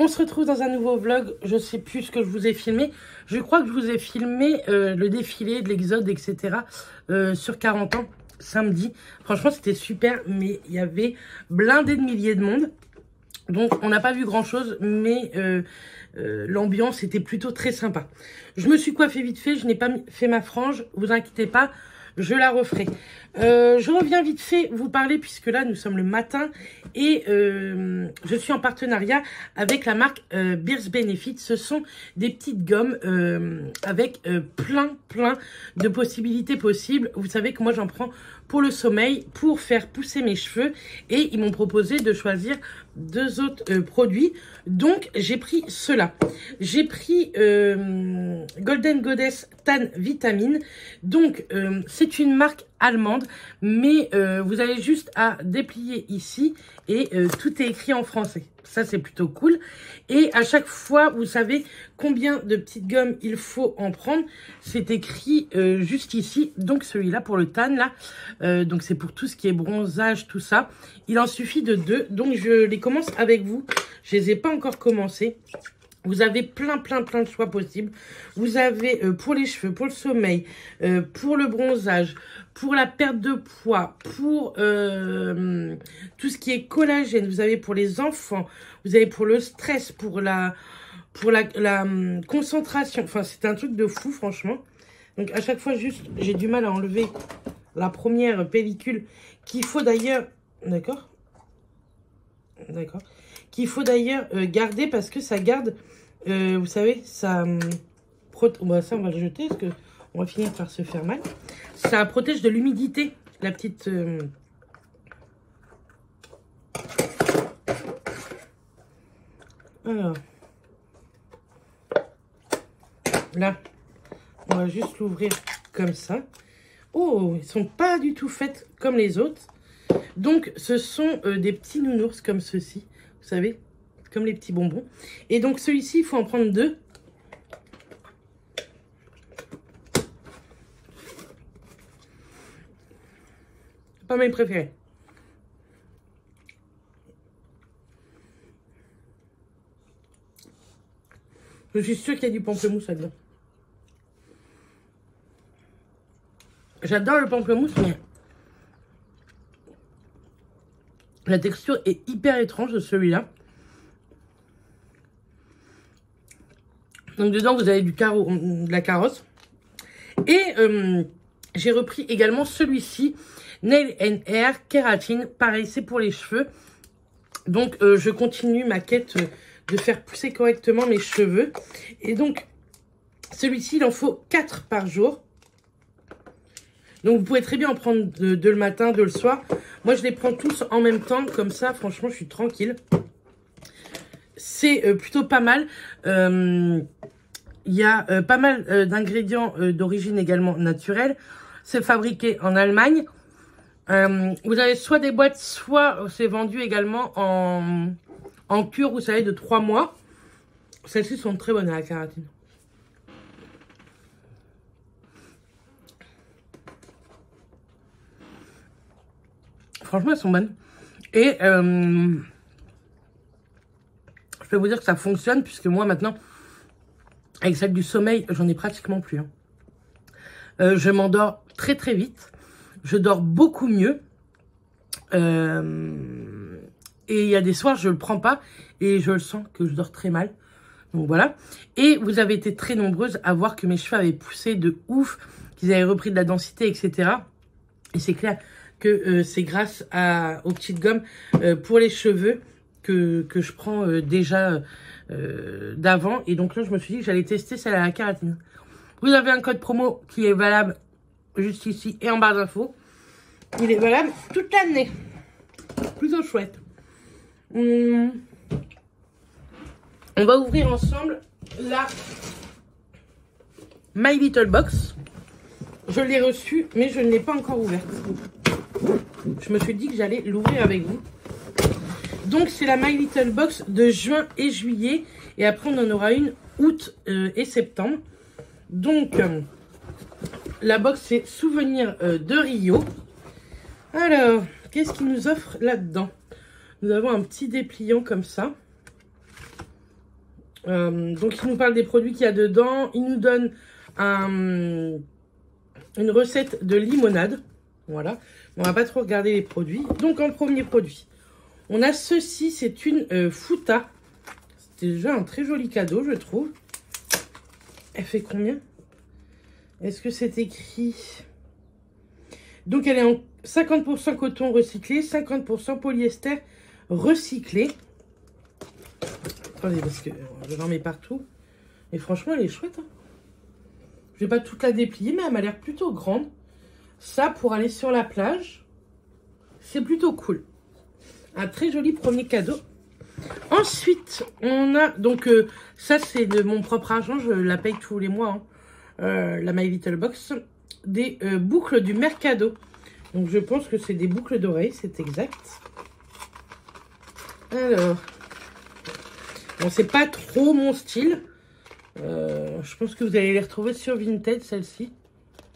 On se retrouve dans un nouveau vlog. Je sais plus ce que je vous ai filmé. Je crois que je vous ai filmé le défilé de l'Exode, etc. Sur 40 ans, samedi. Franchement, c'était super, mais il y avait blindé de milliers de monde. Donc, on n'a pas vu grand-chose, mais l'ambiance était plutôt très sympa. Je me suis coiffée vite fait. Je n'ai pas fait ma frange. Vous inquiétez pas, je la referai. Je reviens vite fait vous parler, puisque là, nous sommes le matin. Et je suis en partenariat avec la marque Beers Benefit. Ce sont des petites gommes avec plein de possibilités possibles. Vous savez que moi, j'en prends pour le sommeil, pour faire pousser mes cheveux. Et ils m'ont proposé de choisir deux autres produits. Donc, j'ai pris cela. J'ai pris Golden Goddess Tan Vitamine. Donc, c'est une marque allemande, mais vous avez juste à déplier ici et tout est écrit en français. Ça, c'est plutôt cool. Et à chaque fois, vous savez combien de petites gommes il faut en prendre. C'est écrit juste ici. Donc, celui-là pour le tan, là. Donc, c'est pour tout ce qui est bronzage, tout ça. Il en suffit de 2. Donc, je les commence avec vous. Je les ai pas encore commencé. Vous avez plein de choix possibles. Vous avez pour les cheveux, pour le sommeil, pour le bronzage, pour la perte de poids, pour tout ce qui est collagène. Vous avez pour les enfants, vous avez pour le stress, pour la concentration. Enfin, c'est un truc de fou, franchement. Donc, à chaque fois, juste, j'ai du mal à enlever la première pellicule qu'il faut d'ailleurs... D'accord, qu'il faut d'ailleurs garder parce que ça garde, vous savez, ça ça on va le jeter parce que on va finir par se faire mal. Ça protège de l'humidité, la petite alors là on va juste l'ouvrir comme ça. Oh, ils sont pas du tout faites comme les autres. Donc, ce sont des petits nounours comme ceux-ci, vous savez, comme les petits bonbons. Et donc, celui-ci, il faut en prendre 2. Pas mes préférés. Je suis sûre qu'il y a du pamplemousse là-dedans. J'adore le pamplemousse, mais... la texture est hyper étrange de celui-là. Donc dedans, vous avez de la carotte. Et j'ai repris également celui-ci, Nail and Hair Kératine. Pareil, c'est pour les cheveux. Donc je continue ma quête de faire pousser correctement mes cheveux. Et donc, celui-ci, il en faut 4 par jour. Donc, vous pouvez très bien en prendre de le matin, de le soir. Moi, je les prends tous en même temps. Comme ça, franchement, je suis tranquille. C'est plutôt pas mal. Il y a pas mal d'ingrédients d'origine également naturelle. C'est fabriqué en Allemagne. Vous avez soit des boîtes, soit c'est vendu également en cure, vous savez, de 3 mois. Celles-ci sont très bonnes à la kératine. Franchement, elles sont bonnes. Et je peux vous dire que ça fonctionne, puisque moi, maintenant, avec celle du sommeil, j'en ai pratiquement plus. Je m'endors très vite. Je dors beaucoup mieux. Et il y a des soirs, je le prends pas. Et je le sens que je dors très mal. Donc voilà. Et vous avez été très nombreuses à voir que mes cheveux avaient poussé de ouf. Qu'ils avaient repris de la densité, etc. Et c'est clair que c'est grâce aux petites gommes pour les cheveux que je prends déjà d'avant. Et donc là, je me suis dit que j'allais tester celle à la kératine. Vous avez un code promo qui est valable juste ici et en barre d'infos. Il est valable toute l'année. Plutôt chouette. On va ouvrir ensemble la My Little Box. Je l'ai reçue, mais je ne l'ai pas encore ouverte. Je me suis dit que j'allais l'ouvrir avec vous. Donc, c'est la My Little Box de juin et juillet. Et après, on en aura une août et septembre. Donc, la box, c'est Souvenirs de Rio. Alors, qu'est-ce qu'il nous offre là-dedans? Nous avons un petit dépliant comme ça. Donc, il nous parle des produits qu'il y a dedans. Il nous donne une recette de limonade. Voilà. On va pas trop regarder les produits. Donc, en premier produit, on a ceci. C'est une Fouta. C'est déjà un très joli cadeau, je trouve. Elle fait combien? Est-ce que c'est écrit? Donc, elle est en 50% coton recyclé, 50% polyester recyclé. Attendez, parce que j'en mets partout. Et franchement, elle est chouette. Hein. Je vais pas toute la déplier, mais elle m'a l'air plutôt grande. Ça, pour aller sur la plage, c'est plutôt cool. Un très joli premier cadeau. Ensuite, on a... Donc, ça, c'est de mon propre argent. Je la paye tous les mois. Hein. La My Little Box. Des boucles du Mercado. Donc, je pense que c'est des boucles d'oreilles. C'est exact. Alors... Bon, c'est pas trop mon style. Je pense que vous allez les retrouver sur Vinted, celles-ci.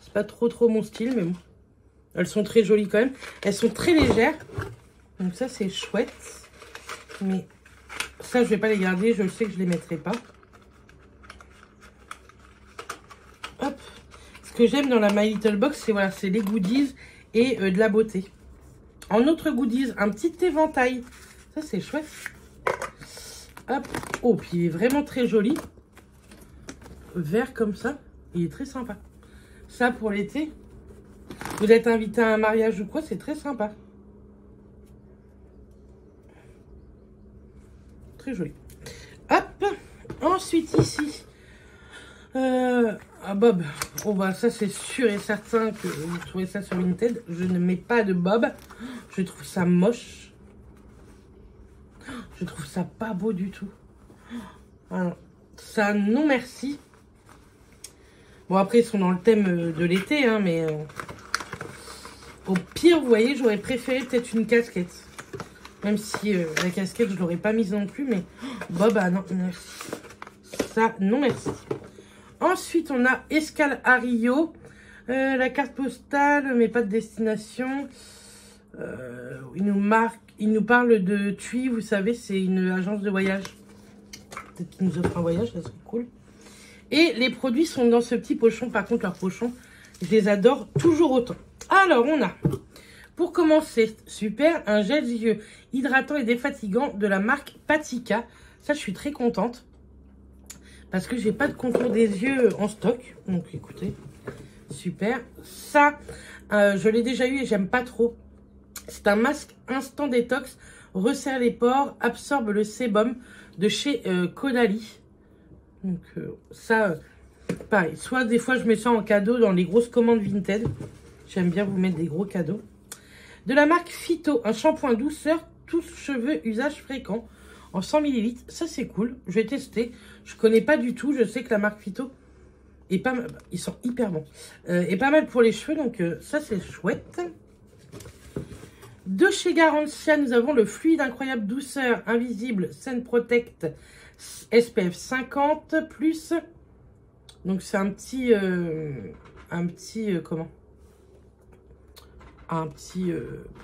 C'est pas trop mon style, mais bon. Elles sont très jolies quand même. Elles sont très légères. Donc ça, c'est chouette. Mais ça, je vais pas les garder. Je sais que je les mettrai pas. Hop. Ce que j'aime dans la My Little Box, c'est voilà, c'est les goodies et de la beauté. En autre goodies, un petit éventail. Ça, c'est chouette. Hop. Oh, puis il est vraiment très joli. Vert comme ça. Il est très sympa. Ça, pour l'été. Vous êtes invité à un mariage ou quoi, c'est très sympa. Très joli. Hop. Ensuite, ici. Bob. Oh, bah, ça, c'est sûr et certain que vous trouvez ça sur Vinted. Je ne mets pas de Bob. Je trouve ça moche. Je trouve ça pas beau du tout. Voilà. Ça, non merci. Bon, après, ils sont dans le thème de l'été, hein, mais... au pire, vous voyez, j'aurais préféré peut-être une casquette. Même si la casquette, je ne l'aurais pas mise non plus, mais... Bon, bah non, merci. Ça, non merci. Ensuite, on a Escale à Rio. La carte postale, mais pas de destination. Il nous parle de TUI, vous savez, c'est une agence de voyage. Peut-être qu'ils nous offrent un voyage, ça serait cool. Et les produits sont dans ce petit pochon. Par contre, leurs pochons, je les adore toujours autant. Alors, on a, pour commencer, super, un gel yeux hydratant et défatigant de la marque Patika. Ça, je suis très contente. Parce que j'ai pas de contour des yeux en stock. Donc, écoutez, super. Ça, je l'ai déjà eu et j'aime pas trop. C'est un masque instant détox, resserre les pores, absorbe le sébum de chez Caudalie. Donc ça, pareil. Soit des fois je mets ça en cadeau dans les grosses commandes Vinted. J'aime bien vous mettre des gros cadeaux. De la marque Phyto, un shampoing douceur, tous cheveux, usage fréquent, en 100 ml. Ça c'est cool, je vais tester. Je connais pas du tout, je sais que la marque Phyto est pas mal. Ils sont hyper bons. Et pas mal pour les cheveux, donc ça c'est chouette. De chez Garantia, nous avons le fluide incroyable douceur invisible Sun Protect SPF 50 plus. Donc c'est un petit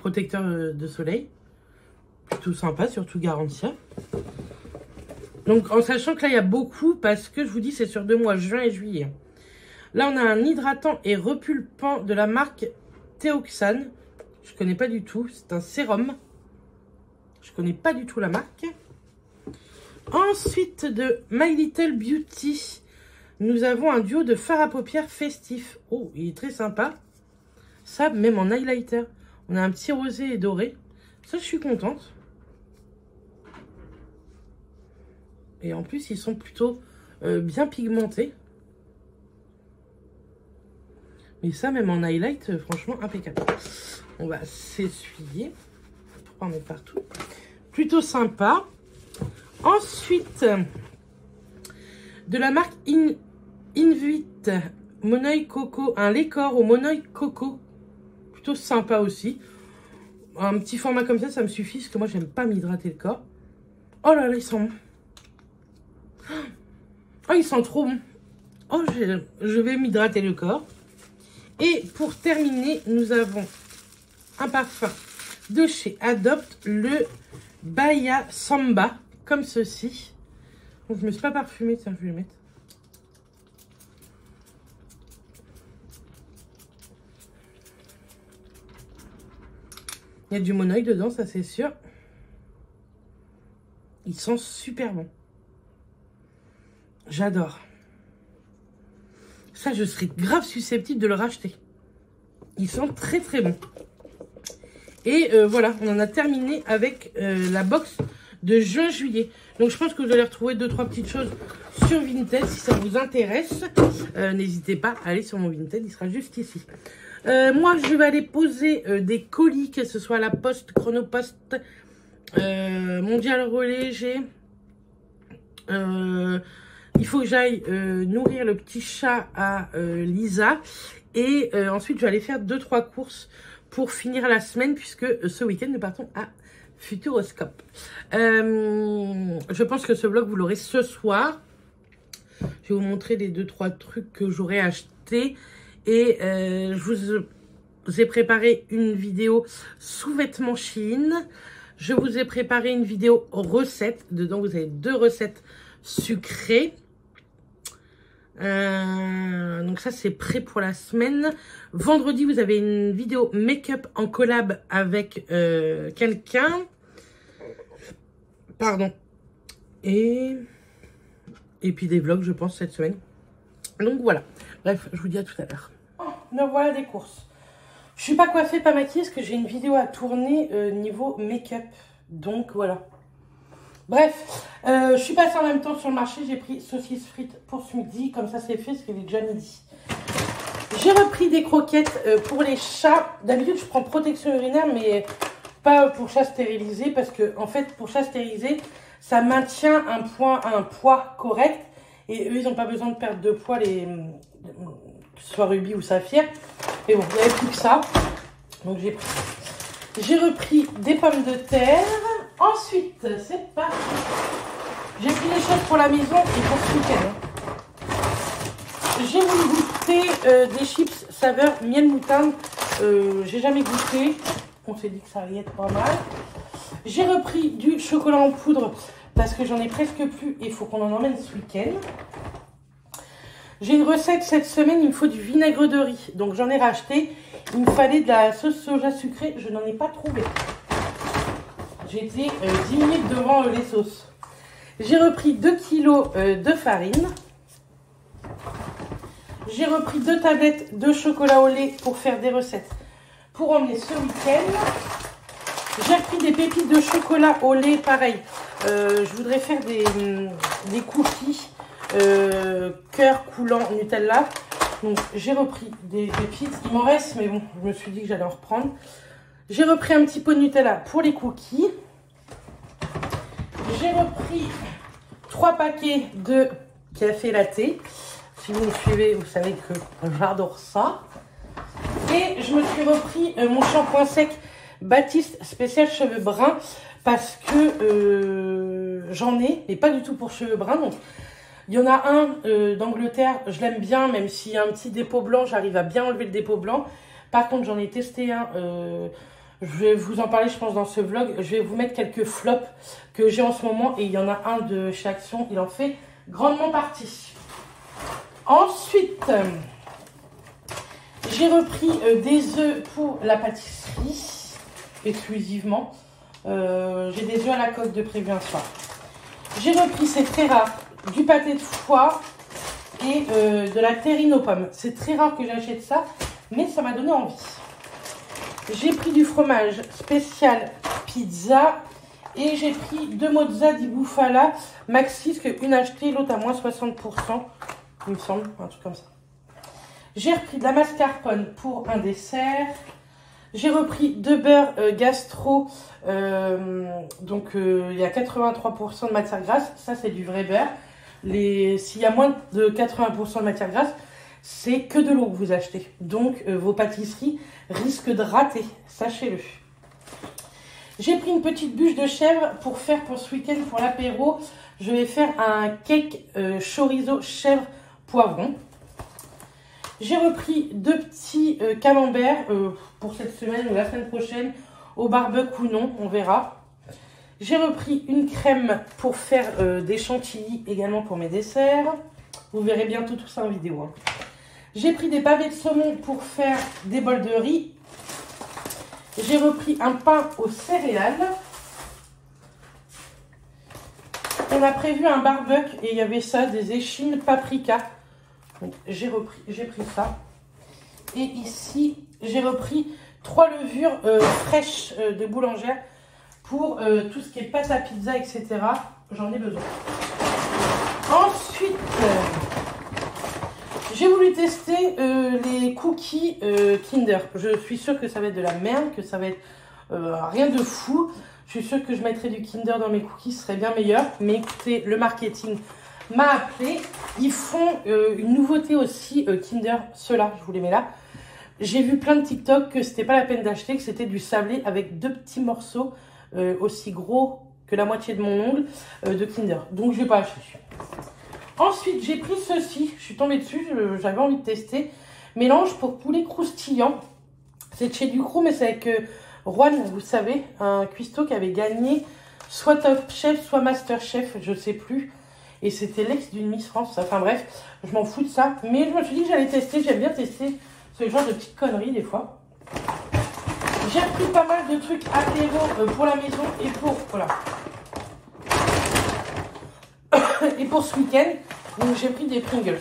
protecteur de soleil. Plutôt sympa, surtout Garantia. Donc en sachant que là il y a beaucoup, parce que je vous dis c'est sur 2 mois, juin et juillet. Là on a un hydratant et repulpant de la marque Teoxane. Je connais pas du tout. C'est un sérum. Je connais pas du tout la marque. Ensuite, de My Little Beauty, nous avons un duo de fard à paupières festif. Oh, il est très sympa. Ça, même en highlighter. On a un petit rosé et doré. Ça, je suis contente. Et en plus, ils sont plutôt bien pigmentés. Mais ça, même en highlight, franchement, impeccable. On va s'essuyer pour pas en mettre partout. Plutôt sympa. Ensuite, de la marque Invit Monoeil Coco, un lait corps au Monoeil Coco. Plutôt sympa aussi. Un petit format comme ça me suffit parce que moi, j'aime pas m'hydrater le corps. Oh là là, ils sont bons. Oh, ils sont trop bons. Oh, je vais m'hydrater le corps. Et pour terminer, nous avons un parfum de chez Adopt, le Baya Samba, comme ceci. Je me suis pas parfumée, tiens, je vais le mettre. Il y a du monoï dedans, ça c'est sûr. Il sent super bon. J'adore. Ça, je serais grave susceptible de le racheter. Il sent très très bon. Et voilà, on en a terminé avec la box de juin-juillet. Donc je pense que vous allez retrouver 2-3 petites choses sur Vinted. Si ça vous intéresse, n'hésitez pas à aller sur mon Vinted, il sera juste ici. Moi, je vais aller poser des colis, que ce soit à la Poste, Chronopost, Mondial Relais. Il faut que j'aille nourrir le petit chat à Lisa. Et ensuite, je vais aller faire 2-3 courses pour finir la semaine, puisque ce week-end, nous partons à Futuroscope. Je pense que ce vlog, vous l'aurez ce soir. Je vais vous montrer les 2-3 trucs que j'aurais achetés. Et je vous ai préparé une vidéo sous-vêtements Shein. Je vous ai préparé une vidéo recette. Dedans, vous avez 2 recettes sucrées. Donc ça, c'est prêt pour la semaine. Vendredi, vous avez une vidéo make-up en collab avec quelqu'un. Pardon. Et puis des vlogs, je pense, cette semaine. Donc voilà. Bref, je vous dis à tout à l'heure. Me voilà des courses. Je suis pas coiffée, pas maquillée, parce que j'ai une vidéo à tourner niveau make-up. Donc voilà. Bref, je suis passée en même temps sur le marché. J'ai pris saucisses frites pour ce midi. Comme ça, c'est fait, parce qu'il est déjà midi. J'ai repris des croquettes pour les chats. D'habitude, je prends protection urinaire, mais pas pour chat stérilisé. Parce que, en fait, pour chat stérilisé, ça maintient un poids correct. Et eux, ils n'ont pas besoin de perdre de poids, que ce soit Ruby ou Saphir. Et bon, il n'y avait plus que ça. Donc, j'ai repris des pommes de terre. Ensuite, c'est parti. J'ai pris les choses pour la maison et pour ce week-end. J'ai voulu goûter des chips saveur miel moutarde. J'ai jamais goûté. On s'est dit que ça allait être pas mal. J'ai repris du chocolat en poudre parce que j'en ai presque plus et il faut qu'on en emmène ce week-end. J'ai une recette cette semaine, il me faut du vinaigre de riz. Donc j'en ai racheté. Il me fallait de la sauce soja sucrée. Je n'en ai pas trouvé. J'ai été 10 minutes devant les sauces. J'ai repris 2 kilos de farine. J'ai repris 2 tablettes de chocolat au lait pour faire des recettes pour emmener ce week-end. J'ai repris des pépites de chocolat au lait, pareil. Je voudrais faire des cookies cœur coulant Nutella. Donc j'ai repris des pépites. Il m'en reste, mais bon, je me suis dit que j'allais en reprendre. J'ai repris un petit pot de Nutella pour les cookies. J'ai repris 3 paquets de café latte. Si vous me suivez, vous savez que j'adore ça. Et je me suis repris mon shampoing sec Baptiste spécial cheveux bruns parce que j'en ai, mais pas du tout pour cheveux bruns. Donc il y en a un d'Angleterre, je l'aime bien, même s'il y a un petit dépôt blanc, j'arrive à bien enlever le dépôt blanc. Par contre, j'en ai testé un, je vais vous en parler, je pense, dans ce vlog. Je vais vous mettre quelques flops que j'ai en ce moment et il y en a un de chez Action, il en fait grandement partie. Ensuite, j'ai repris des œufs pour la pâtisserie, exclusivement. J'ai des œufs à la coque de prévu un soir. J'ai repris, c'est très rare, du pâté de foie et de la terrine aux pommes. C'est très rare que j'achète ça, mais ça m'a donné envie. J'ai pris du fromage spécial pizza et j'ai pris 2 mozza di bufala maxi, parce qu'une achetée, l'autre à moins 60%, il me semble, un truc comme ça. J'ai repris de la mascarpone pour un dessert. J'ai repris 2 beurres gastro, donc il y a 83% de matière grasse, ça c'est du vrai beurre. S'il y a moins de 80% de matière grasse, c'est que de l'eau que vous achetez. Donc vos pâtisseries risquent de rater, sachez-le. J'ai pris une petite bûche de chèvre pour faire pour ce week-end, pour l'apéro. Je vais faire un cake chorizo chèvre poivron. J'ai repris 2 petits camemberts pour cette semaine ou la semaine prochaine, au barbecue ou non, on verra. J'ai repris une crème pour faire des chantilly également pour mes desserts. Vous verrez bientôt tout ça en vidéo. Hein. J'ai pris des pavés de saumon pour faire des bols de riz. J'ai repris un pain aux céréales. On a prévu un barbecue et il y avait ça, des échines paprika. Donc j'ai pris ça. Et ici, j'ai repris 3 levures fraîches de boulangère pour tout ce qui est pâte à pizza, etc. J'en ai besoin. Ensuite, j'ai voulu tester les cookies Kinder. Je suis sûre que ça va être de la merde, que ça va être rien de fou. Je suis sûre que je mettrai du Kinder dans mes cookies, ce serait bien meilleur. Mais écoutez, le marketing m'a appelé. Ils font une nouveauté aussi, Kinder, ceux-là, je vous les mets là. J'ai vu plein de TikTok que c'était pas la peine d'acheter, que c'était du sablé avec 2 petits morceaux aussi gros que la moitié de mon ongle de Kinder. Donc je vais pas acheter. Ensuite, j'ai pris ceci. Je suis tombée dessus, j'avais envie de tester. Mélange pour poulet croustillant. C'est de chez Ducrot, mais c'est avec Juan, vous savez, un cuistot qui avait gagné soit Top Chef, soit Master Chef, je sais plus. Et c'était l'ex d'une Miss France. Enfin bref, je m'en fous de ça. Mais je me suis dit que j'allais tester. J'aime bien tester ce genre de petites conneries des fois. J'ai pris pas mal de trucs apéro pour la maison et pour... Voilà. Et pour ce week-end, donc j'ai pris des Pringles.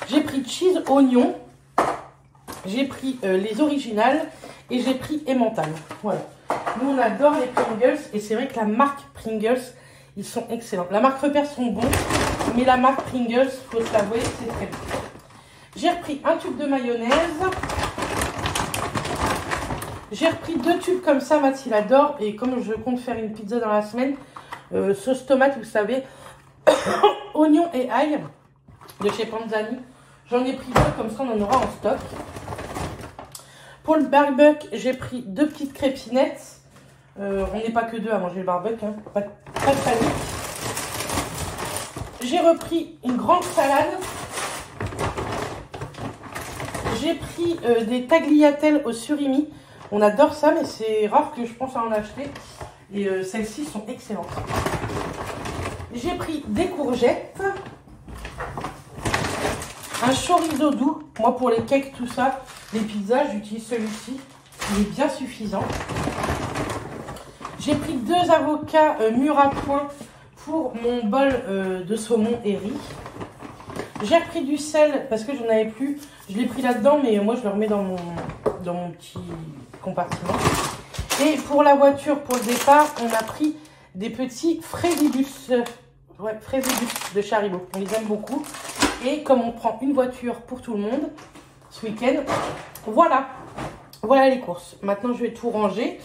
J'ai pris cheese oignon. J'ai pris les originales. Et j'ai pris emmental. Voilà. Nous, on adore les Pringles. Et c'est vrai que la marque Pringles, ils sont excellents. La marque Repère sont bons. Mais la marque Pringles, faut se l'avouer, c'est très bon. J'ai repris un tube de mayonnaise. J'ai repris 2 tubes comme ça, Mathilde adore. Et comme je compte faire une pizza dans la semaine, sauce tomate, vous savez, oignon et ail de chez Panzani. J'en ai pris 2, comme ça on en aura en stock. Pour le barbecue, j'ai pris 2 petites crépinettes. On n'est pas que 2 à manger le barbecue, hein. Pas de panique. J'ai repris une grande salade. J'ai pris des tagliatelles au surimi. On adore ça, mais c'est rare que je pense à en acheter. Et celles-ci sont excellentes. J'ai pris des courgettes. Un chorizo doux. Moi, pour les cakes, tout ça, les pizzas, j'utilise celui-ci. Il est bien suffisant. J'ai pris 2 avocats mûrs à point pour mon bol de saumon et riz. J'ai repris du sel parce que j'en avais plus. Je l'ai pris là-dedans, mais moi, je le remets dans mon petit compartiment. Et pour la voiture, pour le départ, on a pris des petits fraisibus. Ouais, fraisibus de Charibot. On les aime beaucoup. Et comme on prend une voiture pour tout le monde ce week-end, voilà. Voilà les courses. Maintenant, je vais tout ranger.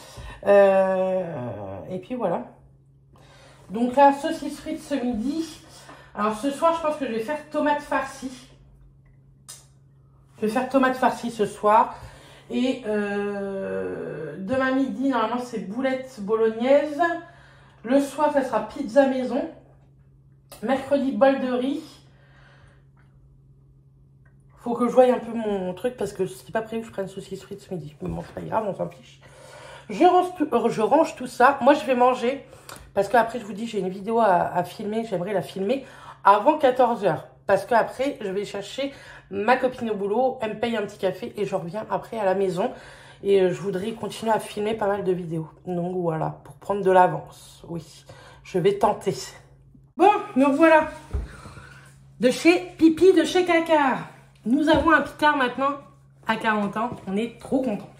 Et puis voilà. Donc là, saucisse frites ce midi. Alors ce soir, je pense que je vais faire tomate farcie. Je vais faire tomate farcie ce soir. Et demain midi, normalement, c'est boulettes bolognaises. Le soir, ça sera pizza maison. Mercredi, bol de riz. Faut que je voie un peu mon truc parce que c'est pas prévu que je prenne saucisse frites ce midi. Mais bon, c'est pas grave, on s'en fiche. Je range tout ça. Moi, je vais manger parce qu'après, je vous dis, j'ai une vidéo à filmer. J'aimerais la filmer avant 14 h. Parce qu'après, je vais chercher ma copine au boulot. Elle me paye un petit café et je reviens après à la maison. Et je voudrais continuer à filmer pas mal de vidéos. Donc voilà, pour prendre de l'avance. Oui, je vais tenter. Bon, donc voilà. De chez Pipi, de chez Caca. Nous avons un Picard maintenant à 40 ans. On est trop contents.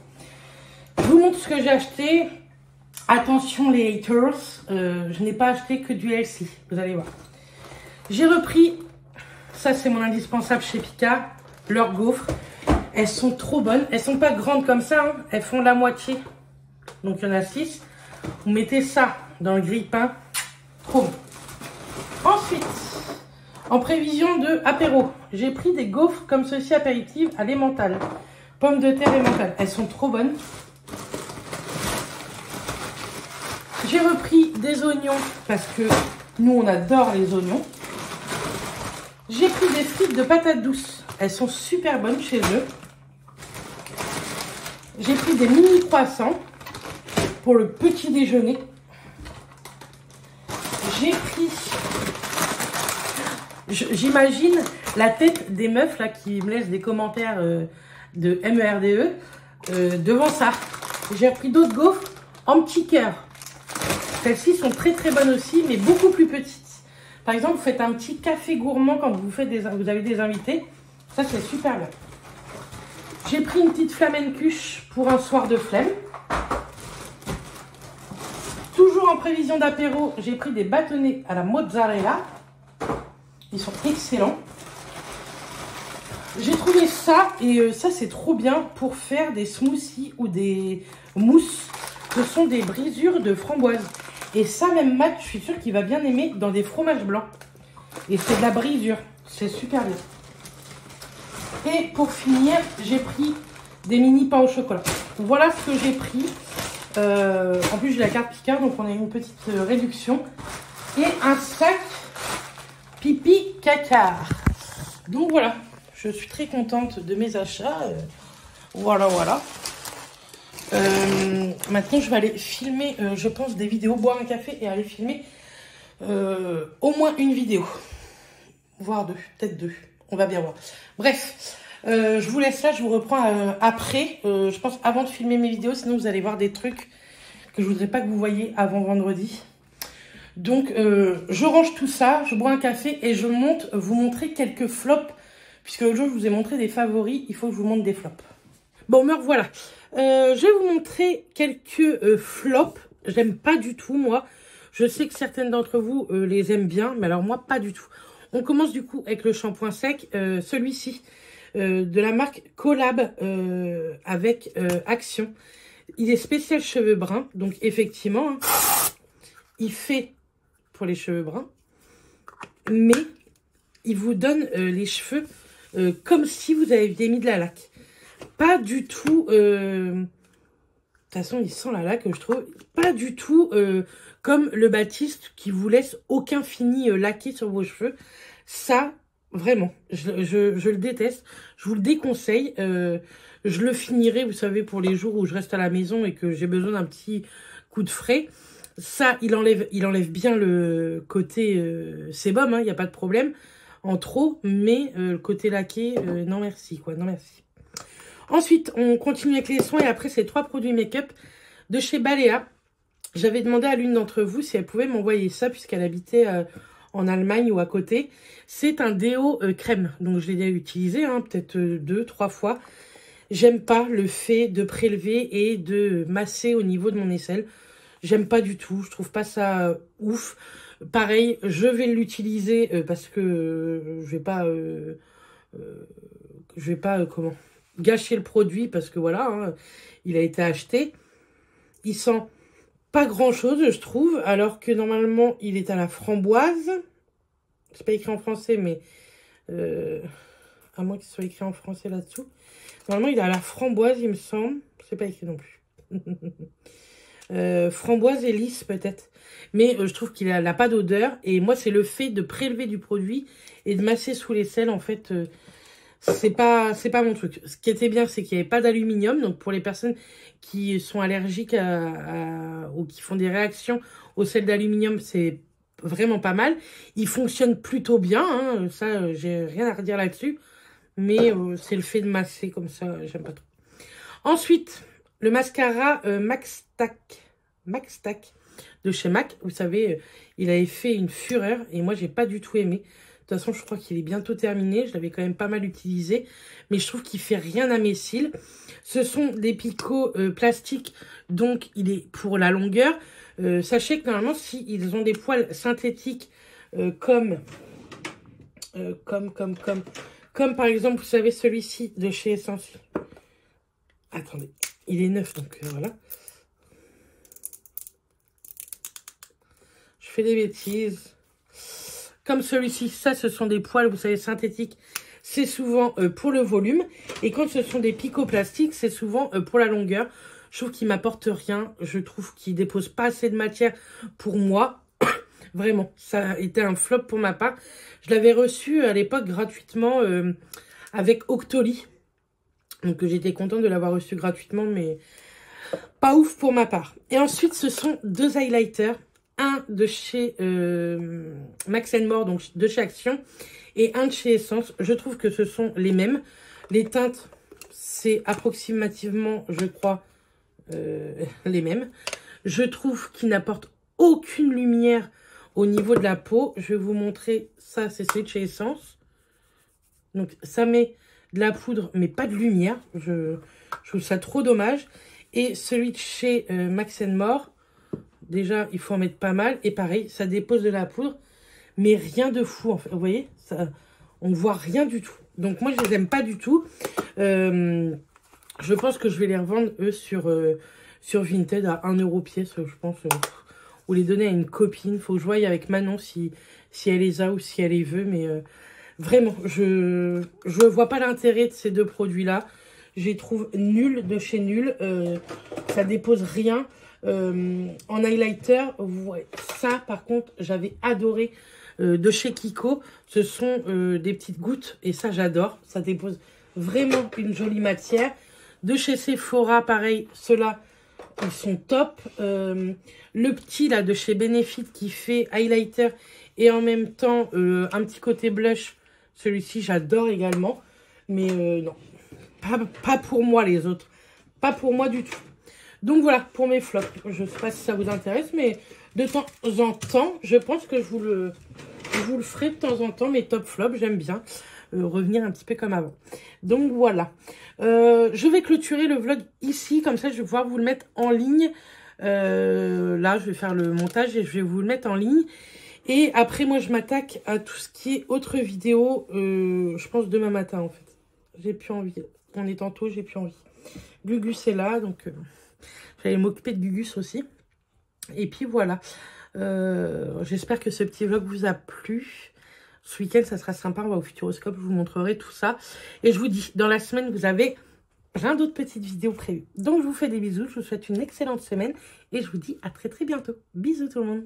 Je vous montre ce que j'ai acheté. Attention les haters. Je n'ai pas acheté que du LC. Vous allez voir. J'ai repris. Ça c'est mon indispensable chez Picard. Leurs gaufres. Elles sont trop bonnes. Elles sont pas grandes comme ça. Hein. Elles font la moitié. Donc il y en a 6. Vous mettez ça dans le grille-pain. Trop bon. Ensuite, en prévision de apéro, j'ai pris des gaufres comme ceci apéritives à l'emmental. Pommes de terre emmental. Elles sont trop bonnes. J'ai repris des oignons parce que nous on adore les oignons. J'ai pris des frites de patates douces. Elles sont super bonnes chez eux. J'ai pris des mini croissants pour le petit déjeuner. J'ai pris... J'imagine la tête des meufs là qui me laissent des commentaires de MERDE devant ça. J'ai pris d'autres gaufres en petit cœur. Celles-ci sont très très bonnes aussi, mais beaucoup plus petites. Par exemple, vous faites un petit café gourmand quand vous avez des invités. Ça, c'est super bien. J'ai pris une petite flamencuche pour un soir de flemme. Toujours en prévision d'apéro, j'ai pris des bâtonnets à la mozzarella. Ils sont excellents. J'ai trouvé ça, et ça c'est trop bien pour faire des smoothies ou des mousses. Ce sont des brisures de framboise. Et ça, même Matt, je suis sûre qu'il va bien aimer dans des fromages blancs. Et c'est de la brisure. C'est super bien. Et pour finir, j'ai pris des mini pains au chocolat. Voilà ce que j'ai pris. En plus, j'ai la carte Picard, donc on a une petite réduction. Et un sac pipi caca. Donc voilà, je suis très contente de mes achats. Voilà. Maintenant, je vais aller filmer, je pense, des vidéos, boire un café et aller filmer au moins une vidéo. Voire deux, peut-être deux. On va bien voir. Bref, je vous laisse là, je vous reprends après. Je pense avant de filmer mes vidéos, sinon vous allez voir des trucs que je voudrais pas que vous voyez avant vendredi. Donc, je range tout ça, je bois un café et je monte vous montrer quelques flops. Puisque l'autre jour, je vous ai montré des favoris, il faut que je vous montre des flops. Bon, me revoilà. Je vais vous montrer quelques flops. J'aime pas du tout, moi. Je sais que certaines d'entre vous les aiment bien, mais alors moi, pas du tout. On commence du coup avec le shampoing sec, celui-ci, de la marque Collab avec Action. Il est spécial cheveux bruns, donc effectivement, hein, il fait pour les cheveux bruns, mais il vous donne les cheveux comme si vous aviez mis de la laque. Pas du tout, de toute façon il sent la laque, je trouve, pas du tout comme le Baptiste qui vous laisse aucun fini laqué sur vos cheveux. Ça, vraiment, je le déteste, je vous le déconseille. Je le finirai, vous savez, pour les jours où je reste à la maison et que j'ai besoin d'un petit coup de frais. Ça, il enlève bien le côté sébum, il n'y a pas de problème, en trop, mais le côté laqué, non merci, quoi, non merci. Ensuite, on continue avec les soins et après, c'est 3 produits make-up de chez Balea. J'avais demandé à l'une d'entre vous si elle pouvait m'envoyer ça puisqu'elle habitait en Allemagne ou à côté. C'est un déo crème, donc je l'ai déjà utilisé, peut-être 2-3 fois. J'aime pas le fait de prélever et de masser au niveau de mon aisselle. J'aime pas du tout, je trouve pas ça ouf. Pareil, je vais l'utiliser parce que je vais pas comment gâcher le produit parce que voilà, il a été acheté. Il sent pas grand chose, je trouve, alors que normalement il est à la framboise. C'est pas écrit en français, mais à moins qu'il soit écrit en français là-dessous. Normalement, il est à la framboise, il me semble. C'est pas écrit non plus. Framboise et lisse peut-être. Mais je trouve qu'il n'a pas d'odeur. Et moi, c'est le fait de prélever du produit et de masser sous l'aisselle. En fait, c'est pas mon truc. Ce qui était bien, c'est qu'il n'y avait pas d'aluminium. Donc, pour les personnes qui sont allergiques ou qui font des réactions au sel d'aluminium, c'est vraiment pas mal. Il fonctionne plutôt bien. Ça, j'ai rien à redire là-dessus. Mais c'est le fait de masser comme ça, j'aime pas trop. Ensuite, le mascara Max Tack de chez MAC. Vous savez, il avait fait une fureur et moi, j'ai pas du tout aimé. De toute façon, je crois qu'il est bientôt terminé. Je l'avais quand même pas mal utilisé. Mais je trouve qu'il fait rien à mes cils. Ce sont des picots plastiques. Donc, il est pour la longueur. Sachez que normalement, s'ils ont des poils synthétiques comme par exemple, vous savez, celui-ci de chez Essence. Attendez, il est neuf, donc voilà. Je fais des bêtises. Comme celui-ci, ça, ce sont des poils, vous savez, synthétiques. C'est souvent pour le volume. Et quand ce sont des picots plastiques, c'est souvent pour la longueur. Je trouve qu'ils m'apportent rien. Je trouve qu'ils déposent pas assez de matière pour moi. Vraiment, ça a été un flop pour ma part. Je l'avais reçu à l'époque gratuitement avec Octoly. Donc j'étais contente de l'avoir reçu gratuitement, mais pas ouf pour ma part. Et ensuite, ce sont 2 highlighters. un de chez Max More, donc de chez Action, et un de chez Essence. Je trouve que ce sont les mêmes. Les teintes, c'est approximativement, je crois, les mêmes. Je trouve qu'ils n'apportent aucune lumière au niveau de la peau. Je vais vous montrer ça, c'est celui de chez Essence. Donc, ça met de la poudre, mais pas de lumière. Je trouve ça trop dommage. Et celui de chez Max More, déjà, il faut en mettre pas mal. Et pareil, ça dépose de la poudre, mais rien de fou, en fait. Vous voyez, ça, on voit rien du tout. Donc, moi, je les aime pas du tout. Je pense que je vais les revendre, eux, sur Vinted à 1 € pièce, je pense. Ou les donner à une copine. Faut que je voie avec Manon si elle les a ou si elle les veut. Mais vraiment, je vois pas l'intérêt de ces deux produits-là. Je les trouve nuls de chez nul. Ça dépose rien. En highlighter, ouais, ça, par contre, j'avais adoré de chez Kiko. Ce sont des petites gouttes. Et ça, j'adore. Ça dépose vraiment une jolie matière. De chez Sephora, pareil, ceux-là, ils sont top. Le petit, là, de chez Benefit, qui fait highlighter et en même temps, un petit côté blush. Celui-ci, j'adore également. Mais non, pas pour moi, les autres. Pas pour moi du tout. Donc, voilà, pour mes flops. Je ne sais pas si ça vous intéresse, mais de temps en temps, je pense que je vous le ferai de temps en temps, mes top flops. J'aime bien revenir un petit peu comme avant. Donc, voilà. Je vais clôturer le vlog ici. Comme ça, je vais pouvoir vous le mettre en ligne. Là, je vais faire le montage et je vais vous le mettre en ligne. Et après, moi, je m'attaque à tout ce qui est autre vidéo. Je pense demain matin, en fait. J'ai plus envie. On est tantôt, j'ai plus envie. Gugus est là, donc j'allais m'occuper de Gugus aussi. Et puis, voilà. J'espère que ce petit vlog vous a plu. Ce week-end, ça sera sympa. On va au Futuroscope, je vous montrerai tout ça. Et je vous dis, dans la semaine, vous avez plein d'autres petites vidéos prévues. Donc, je vous fais des bisous. Je vous souhaite une excellente semaine. Et je vous dis à très, très bientôt. Bisous tout le monde.